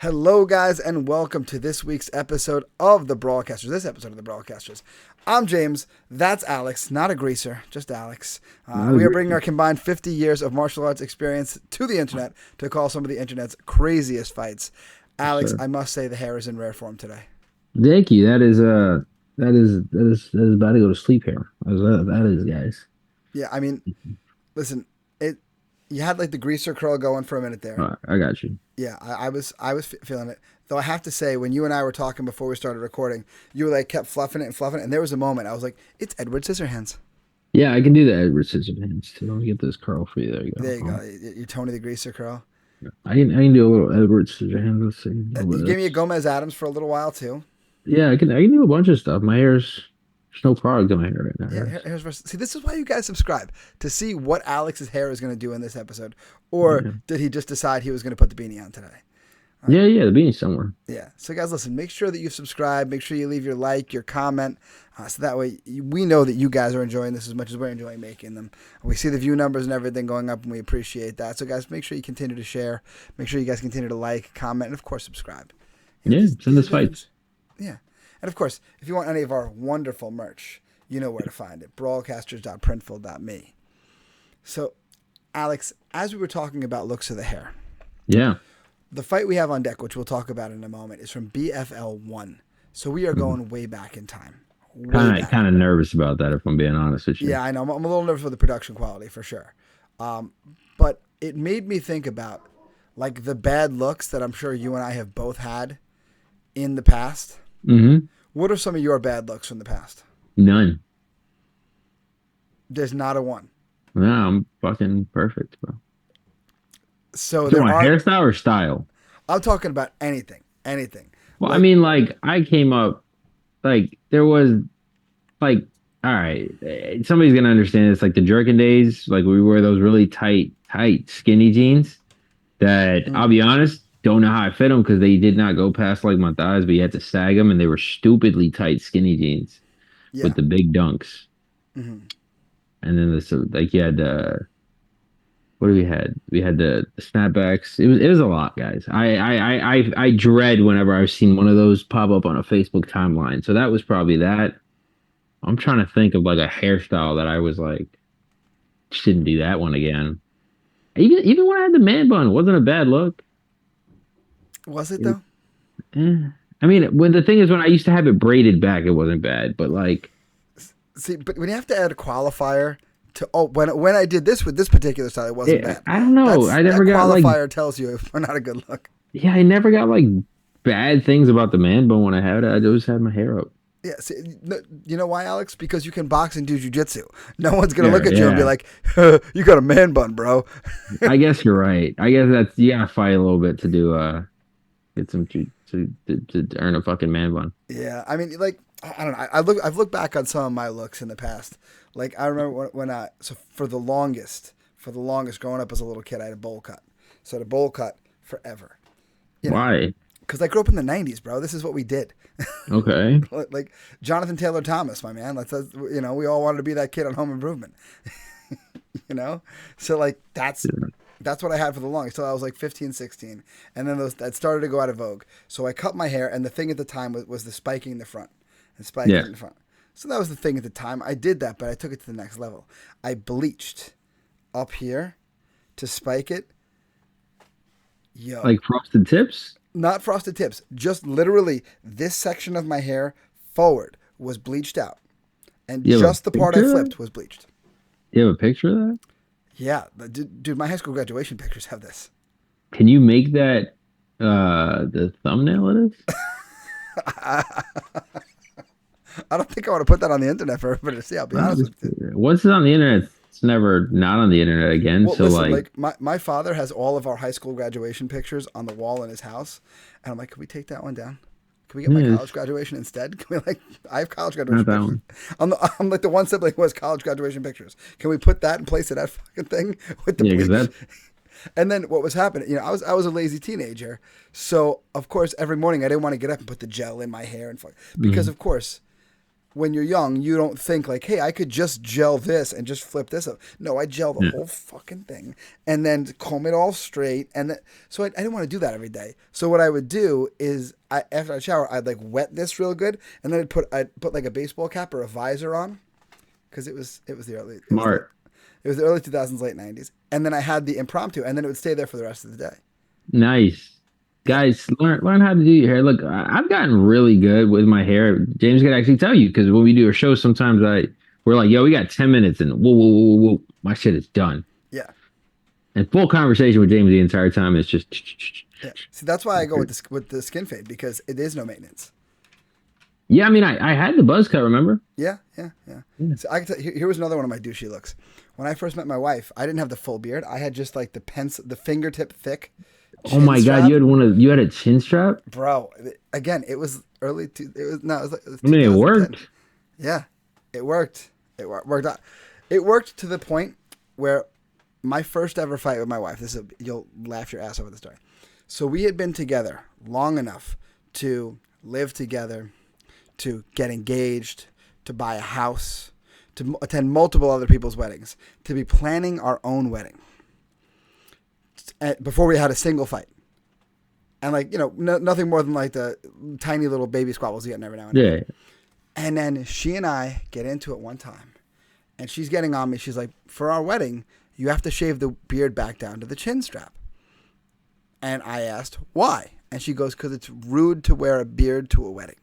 Hello, guys, and welcome to this week's episode of the Brawlcasters. This episode of the Brawlcasters. I'm James. That's Alex, not a greaser, just Alex. We are bringing our combined 50 years of martial arts experience to the internet to call some of the internet's craziest fights. Alex, Sure. I must say the hair is in rare form today. Thank you. That is about to go to sleep here. That is, guys. Yeah, I mean, listen, you had like the greaser curl going for a minute there. All right, I got you. Yeah, I was feeling it. Though I have to say, when you and I were talking before we started recording, you like kept fluffing it, and there was a moment I was like, "It's Edward Scissorhands." Yeah, I can do the Edward Scissorhands too. Let me get this curl for you. There you go. There you go. You Tony the Greaser curl. I can do a little Edward Scissorhands. Let's see. You gave me a Gomez Adams for a little while too. Yeah, I can do a bunch of stuff. There's no product in my hair right now. Yeah, see, this is why you guys subscribe to see what Alex's hair is going to do in this episode, or did he just decide he was going to put the beanie on today? Yeah, the beanie's somewhere. Yeah. So, guys, listen, make sure that you subscribe. Make sure you leave your like, your comment, so that way we know that you guys are enjoying this as much as we're enjoying making them. We see the view numbers and everything going up, and we appreciate that. So, guys, make sure you continue to share. Make sure you guys continue to like, comment, and, of course, subscribe. Send us fights. Yeah. And, of course, if you want any of our wonderful merch, you know where to find it. Brawlcasters.printful.me. So, Alex, as we were talking about looks of the hair. Yeah. The fight we have on deck, which we'll talk about in a moment, is from BFL 1. So we are going way back in time. Kind of nervous about that, if I'm being honest with you. Yeah, I know. I'm a little nervous with the production quality, for sure. But it made me think about, like, the bad looks that I'm sure you and I have both had in the past. Mm-hmm. What are some of your bad looks from the past? None. There's not a one. No, I'm fucking perfect, bro. So there are hairstyle or style? I'm talking about anything. Well, I mean, like, I came up, like, there was, like, all right, somebody's gonna understand this. Like the jerkin days, like we wore those really tight, skinny jeans. That I'll be honest, don't know how I fit them because they did not go past like my thighs, but you had to sag them, and they were stupidly tight, skinny jeans with the big dunks. Mm-hmm. And then this, like, you had what do we had? We had the snapbacks. It was a lot, guys. I dread whenever I've seen one of those pop up on a Facebook timeline. So that was probably that. I'm trying to think of like a hairstyle that I was like, shouldn't do that one again. Even when I had the man bun, wasn't a bad look. Was it though? I mean, when I used to have it braided back, it wasn't bad. But like, see, but when you have to add a qualifier to when I did this with this particular style, it wasn't bad. I don't know. I never got qualifier like, tells you if we're not a good look. Yeah, I never got like bad things about the man bun when I had it. I always had my hair up. Yeah, see, you know why, Alex? Because you can box and do jujitsu. No one's gonna look at you and be like, "You got a man bun, bro." I guess you're right. I guess that's fight a little bit to do get some to earn a fucking man bun. Yeah, I mean, like, I don't know. I've looked back on some of my looks in the past. Like, I remember when so for the longest growing up as a little kid, I had a bowl cut. So I had a bowl cut forever. Why? Because I grew up in the 90s, bro. This is what we did. Okay. Like Jonathan Taylor Thomas, my man. We all wanted to be that kid on Home Improvement. So like that's what I had for the longest till I was like 15, 16. And then that started to go out of vogue. So I cut my hair, and the thing at the time was the spiking in the front and spiking in the front. So that was the thing at the time. I did that, but I took it to the next level. I bleached up here to spike it. Yo. Like frosted tips? Not frosted tips. Just literally this section of my hair forward was bleached out. And just the part I flipped was bleached. You have a picture of that? Yeah. Dude, my high school graduation pictures have this. Can you make that the thumbnail of this? I don't think I want to put that on the internet for everybody to see. I'll be honest with you. Once it's on the internet, it's never not on the internet again. Well, so listen, like my father has all of our high school graduation pictures on the wall in his house, and I'm like, can we take that one down? Can we get my college graduation instead? Can we I have college graduation pictures. I'm like the one sibling who has college graduation pictures. Can we put that in place of that fucking thing with the bleach? And then what was happening? I was a lazy teenager, so of course every morning I didn't want to get up and put the gel in my hair and because of course when you're young, you don't think like, hey, I could just gel this and just flip this up. No, I gel the whole fucking thing and then comb it all straight. And then, so I didn't want to do that every day. So what I would do is after I shower, I'd like wet this real good. And then I'd put like a baseball cap or a visor on. Cause it was the early, Smart. It was the early 2000s, late 90s. And then I had the impromptu and then it would stay there for the rest of the day. Nice. Guys, learn how to do your hair. Look, I've gotten really good with my hair. James can actually tell you because when we do a show, sometimes we're like, yo, we got 10 minutes and whoa, my shit is done. Yeah. And full conversation with James the entire time is just. Yeah. See, that's why I go with the skin fade because it is no maintenance. Yeah, I mean, I had the buzz cut, remember? Yeah. So I can tell, here was another one of my douchey looks. When I first met my wife, I didn't have the full beard. I had just like the fingertip thick. Oh my God, you had a chin strap? Bro, again, it was early it was I mean, it worked. Yeah. It worked. It worked out. It worked to the point where my first ever fight with my wife, you'll laugh your ass over the story. So we had been together long enough to live together, to get engaged, to buy a house, to attend multiple other people's weddings, to be planning our own wedding. Before we had a single fight. And like, nothing more than like the tiny little baby squabbles you get every now and then. Yeah. And then she and I get into it one time. And she's getting on me. She's like, for our wedding, you have to shave the beard back down to the chin strap. And I asked, why? And she goes, because it's rude to wear a beard to a wedding.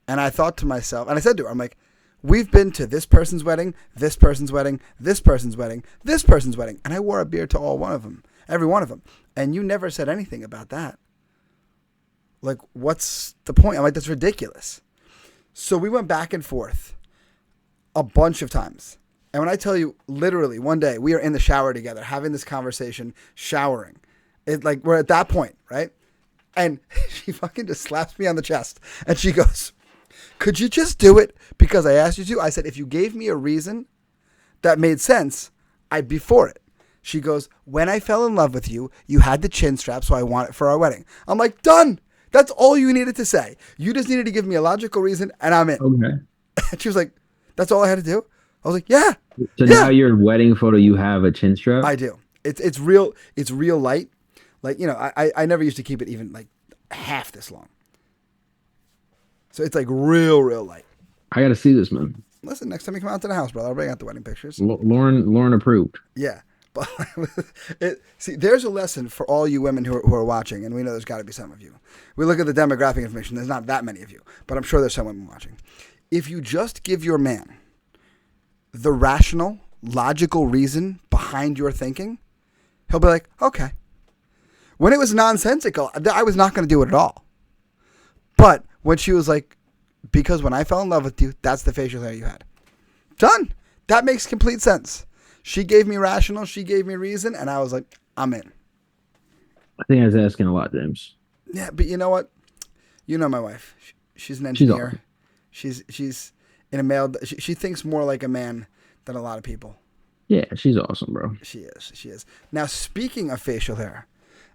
And I thought to myself, and I said to her, I'm like, we've been to this person's wedding, this person's wedding, this person's wedding, this person's wedding. And I wore a beard to all one of them. Every one of them. And you never said anything about that. Like, what's the point? I'm like, that's ridiculous. So we went back and forth a bunch of times. And when I tell you, literally, one day, we are in the shower together, having this conversation, showering. Like, we're at that point, right? And she fucking just slaps me on the chest. And she goes, could you just do it because I asked you to? I said, if you gave me a reason that made sense, I'd be for it. She goes, when I fell in love with you, you had the chin strap, so I want it for our wedding. I'm like, done. That's all you needed to say. You just needed to give me a logical reason, and I'm in. Okay. And she was like, that's all I had to do? I was like, yeah. So now your wedding photo, you have a chin strap? I do. It's real light. Like, I never used to keep it even like half this long. So it's like real light. I got to see this, man. Listen, next time you come out to the house, brother, I'll bring out the wedding pictures. Lauren approved. Yeah. But see, there's a lesson for all you women who are watching, and we know there's got to be some of you. We look at the demographic information. There's not that many of you, but I'm sure there's some women watching. If you just give your man the rational, logical reason behind your thinking, he'll be like, okay. When it was nonsensical, I was not going to do it at all. But when she was like, because when I fell in love with you, that's the facial hair you had. Done. That makes complete sense. She gave me rational, she gave me reason, and I was like, I'm in. I think I was asking a lot, James. Yeah, but you know what? You know my wife. She's an engineer. She's in a male. She thinks more like a man than a lot of people. Yeah, she's awesome, bro. She is. Now, speaking of facial hair,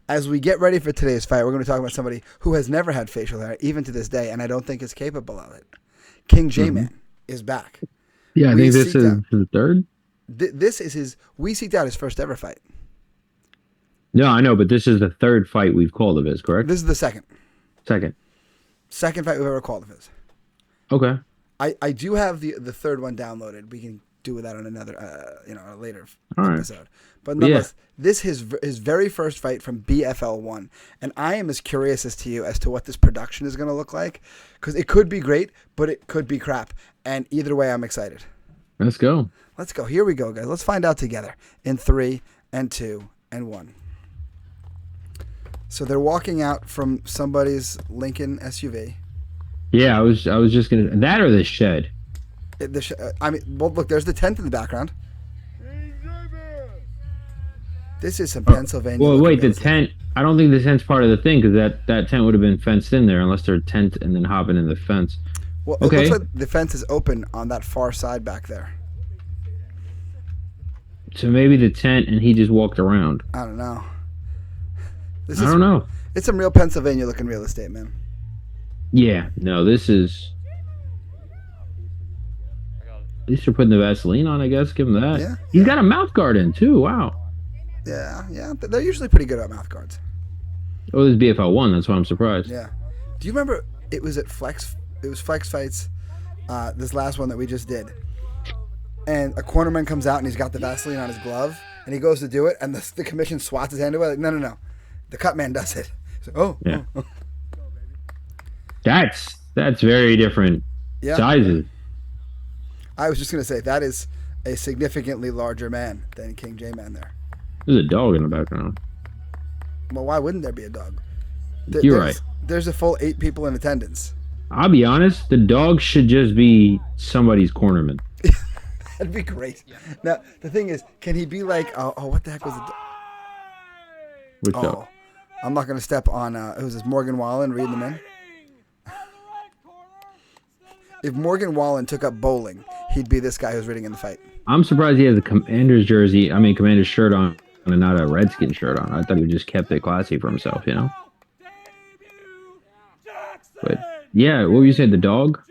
as we get ready for today's fight, we're going to talk about somebody who has never had facial hair, even to this day, and I don't think is capable of it. King Jman is back. Yeah, I think this is the third. This is we seeked out his first ever fight. No, I know, but this is the third fight we've called of his, correct? This is the second. Second fight we've ever called of his. Okay. I do have the third one downloaded. We can do that on another, a later episode. Right. But nonetheless, this is his very first fight from BFL1, and I am as curious as to you as to what this production is going to look like, because it could be great, but it could be crap, and either way, I'm excited. Let's go. Here we go, guys. Let's find out together in 3 and 2 and 1. So they're walking out from somebody's Lincoln SUV. Yeah, I was just gonna that or the shed. Look, there's the tent in the background. This is some Pennsylvania. Well, wait, the tent. I don't think the tent's part of the thing because that tent would have been fenced in there unless they're tent and then hopping in the fence. Well, okay. It looks like the fence is open on that far side back there. So maybe the tent and he just walked around. I don't know. I don't know. It's some real Pennsylvania looking real estate, man. Yeah, no, this is. At least they're putting the Vaseline on, I guess. Give him that. Yeah, He's yeah, got a mouth guard in too. Wow. yeah, yeah. They're usually pretty good at mouth guards. Oh, this is BFL 1. That's why I'm surprised. Yeah. Do you remember it was at Flex? It was Flex Fights. This last one that we just did, and a cornerman comes out and he's got the Vaseline on his glove, and he goes to do it, and the commission swats his hand away. Like, no, the cut man does it. So, Yeah. That's very different sizes. I was just gonna say that is a significantly larger man than King Jman there. There's a dog in the background. Well, why wouldn't there be a dog? You're right. There's a full 8 people in attendance. I'll be honest. The dog should just be somebody's cornerman. That'd be great. Now the thing is, can he be like, oh, what the heck was it? Which dog? I'm not gonna step on. Who's this? Morgan Wallen reading them in. If Morgan Wallen took up bowling, he'd be this guy who's reading in the fight. I'm surprised he has a Commander's jersey. I mean, Commander's shirt on, and not a Redskin shirt on. I thought he just kept it classy for himself, you know. But yeah, what were you saying? The dog?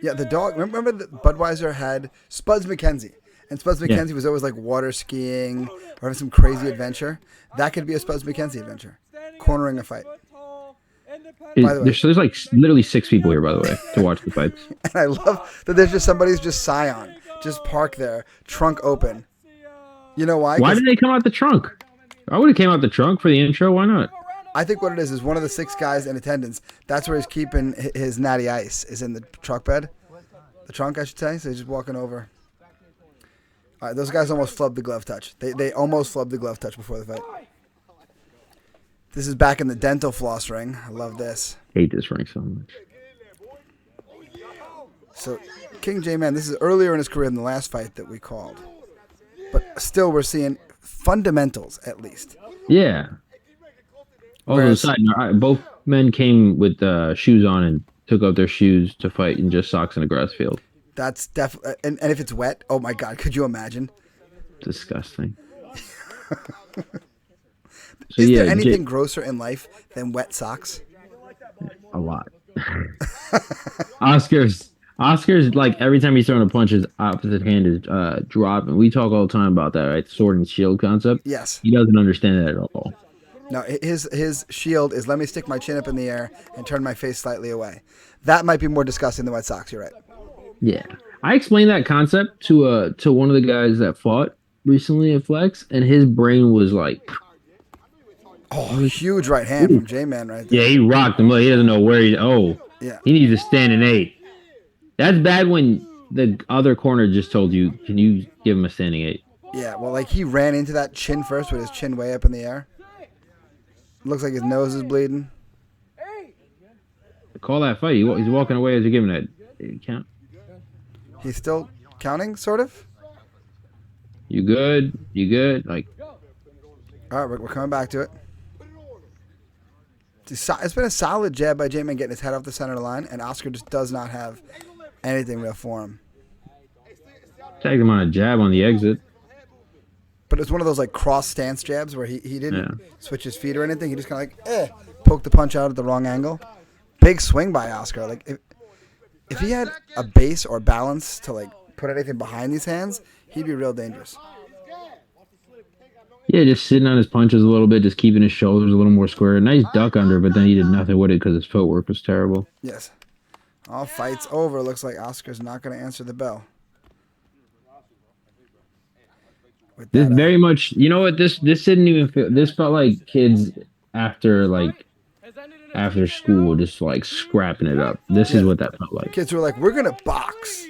Yeah, the dog. Remember that Budweiser had Spuds McKenzie, and Spuds McKenzie was always like water skiing or having some crazy adventure. That could be a Spuds McKenzie adventure, cornering a fight. By the way, there's like literally 6 people here, by the way, to watch the fights. And I love that there's just somebody's just Scion, just parked there, trunk open. You know why? Why did they come out the trunk? I would have came out the trunk for the intro. Why not? I think what it is one of the 6 guys in attendance. That's where he's keeping his natty ice. Is in the truck bed, the trunk, I should say. So he's just walking over. All right, those guys almost flubbed the glove touch. They almost flubbed the glove touch before the fight. This is back in the dental floss ring. I love this. Hate this ring so much. So King Jman, this is earlier in his career than the last fight that we called, but still we're seeing fundamentals at least. Yeah. Although side note, both men came with shoes on and took off their shoes to fight in just socks in a grass field. That's definitely, and if it's wet, oh my God, could you imagine? Disgusting. So is there anything grosser in life than wet socks? A lot. Oscar's like every time he's throwing a punch, his opposite hand is dropping. We talk all the time about that, right? Sword and shield concept. Yes. He doesn't understand that at all. No, his shield is let me stick my chin up in the air and turn my face slightly away. That might be more disgusting than wet socks. You're right. Yeah, I explained that concept to one of the guys that fought recently at Flex, and his brain was like, "Oh, huge right hand from Jman right there." Yeah, he rocked him. He doesn't know where he. Yeah, he needs to stand in 8. That's bad when the other corner just told you, "Can you give him a standing 8?" Yeah, well, like he ran into that chin first with his chin way up in the air. Looks like his nose is bleeding. Call that fight. He's walking away as you're giving that count. He's still counting, sort of. You good? You good? Like. All right, we're coming back to it. It's been a solid jab by Jman getting his head off the center of the line, and Oskr just does not have anything real for him. Tagged him on a jab on the exit. But it's one of those like cross stance jabs where he didn't switch his feet or anything. He just kind of like poked the punch out at the wrong angle. Big swing by Oskr. Like if he had a base or balance to like put anything behind these hands, he'd be real dangerous. Yeah, just sitting on his punches a little bit, just keeping his shoulders a little more square. Nice duck under, but then he did nothing with it because his footwork was terrible. Yes. All fights over. Looks like Oscar's not going to answer the bell. This very much, you know what? This didn't even feel. This felt like kids after school, just like scrapping it up. This is what that felt like. Kids were like, "We're gonna box."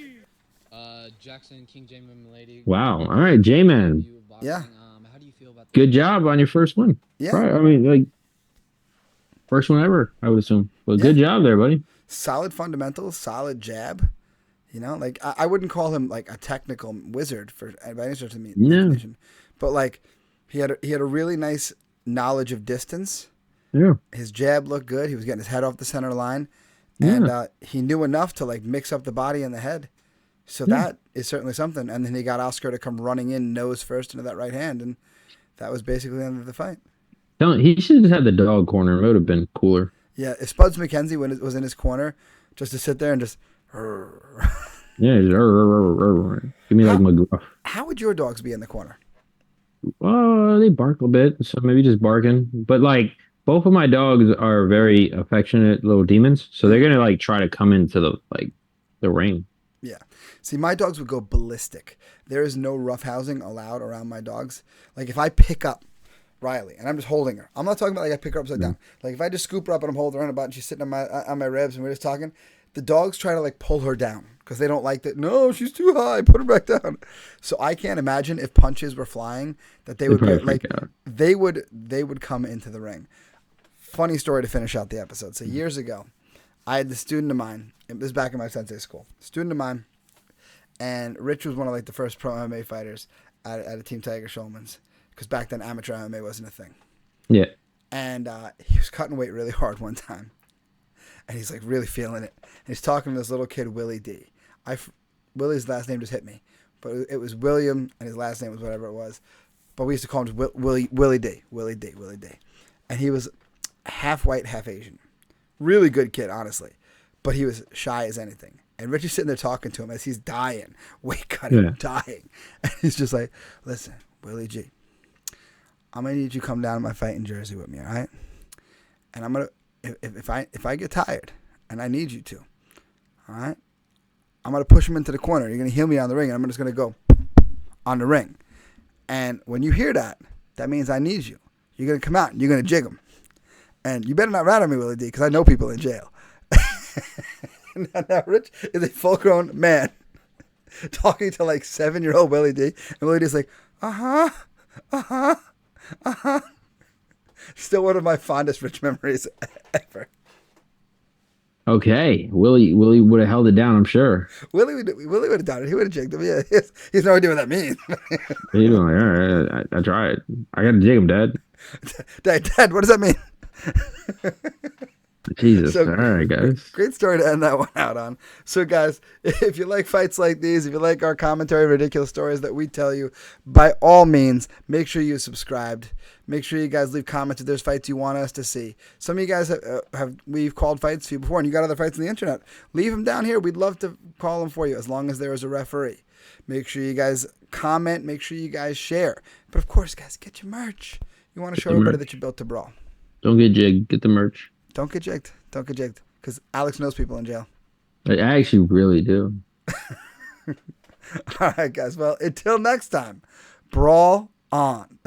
Jackson, King Jman, Milady. Wow. All right, Jman. Yeah. How do you feel about good job on your first one. Yeah. Right. I mean, like first one ever, I would assume. Well, good job there, buddy. Solid fundamentals, solid jab. You know, like I wouldn't call him like a technical wizard by any stretch of the imagination, but like he had a really nice knowledge of distance. Yeah, his jab looked good. He was getting his head off the center line, and he knew enough to like mix up the body and the head. So that is certainly something. And then he got Oskr to come running in nose first into that right hand, and that was basically the end of the fight. He should have just had the dog corner. It would have been cooler. Yeah, if Spuds McKenzie when it was in his corner, just to sit there and just. Yeah, give me like How, McGruff. how would your dogs be in the corner? They bark a bit, so maybe just barking. But like both of my dogs are very affectionate little demons, so they're gonna like try to come into the ring. Yeah. See, my dogs would go ballistic. There is no roughhousing allowed around my dogs. Like if I pick up Riley and I'm just holding her, I'm not talking about like I pick her upside down. Like if I just scoop her up and I'm holding her on a butt and she's sitting on my ribs and we're just talking, the dogs try to like pull her down because they don't like that. No, she's too high. Put her back down. So I can't imagine if punches were flying that they would be, like they would come into the ring. Funny story to finish out the episode. So years ago, I had the student of mine. This was back in my Sensei school. Student of mine, and Rich was one of like the first pro MMA fighters at a Team Tiger Schulman's because back then amateur MMA wasn't a thing. Yeah. And he was cutting weight really hard one time, and he's like really feeling it. And he's talking to this little kid, Willie D. Willie's last name just hit me, but it was William, and his last name was whatever it was. But we used to call him just Willie D. And he was half white, half Asian. Really good kid, honestly. But he was shy as anything. And Richie's sitting there talking to him as he's dying, weight cutting, dying. And he's just like, listen, Willie G, I'm going to need you to come down to my fight in Jersey with me, all right? And I'm going to, if I get tired and I need you to, all right, I'm going to push him into the corner. You're going to heel me on the ring, and I'm just going to go on the ring. And when you hear that, that means I need you. You're going to come out and you're going to jig him. And you better not rat on me, Willie D, because I know people in jail. now, Rich is a full-grown man talking to like 7-year-old Willie D. And Willie D's like, uh-huh. Still one of my fondest Rich memories ever. Okay, Willie would have held it down, I'm sure. Willie would have done it. He would have jigged him. Yeah, he's no idea what that means. He's like, all right, I tried. I got to jig him, Dad. Dad, what does that mean? Jesus. So, all right, guys. Great story to end that one out on. So, guys, if you like fights like these, if you like our commentary, ridiculous stories that we tell you, by all means, make sure you subscribed. Make sure you guys leave comments if there's fights you want us to see. Some of you guys we've called fights for you before, and you got other fights on the internet. Leave them down here. We'd love to call them for you as long as there is a referee. Make sure you guys comment. Make sure you guys share. But, of course, guys, get your merch. You want to show everybody that you're built to brawl. Don't get jigged. Get the merch. Don't get jigged. Don't get jigged. Because Alex knows people in jail. I actually really do. All right, guys. Well, until next time, brawl on.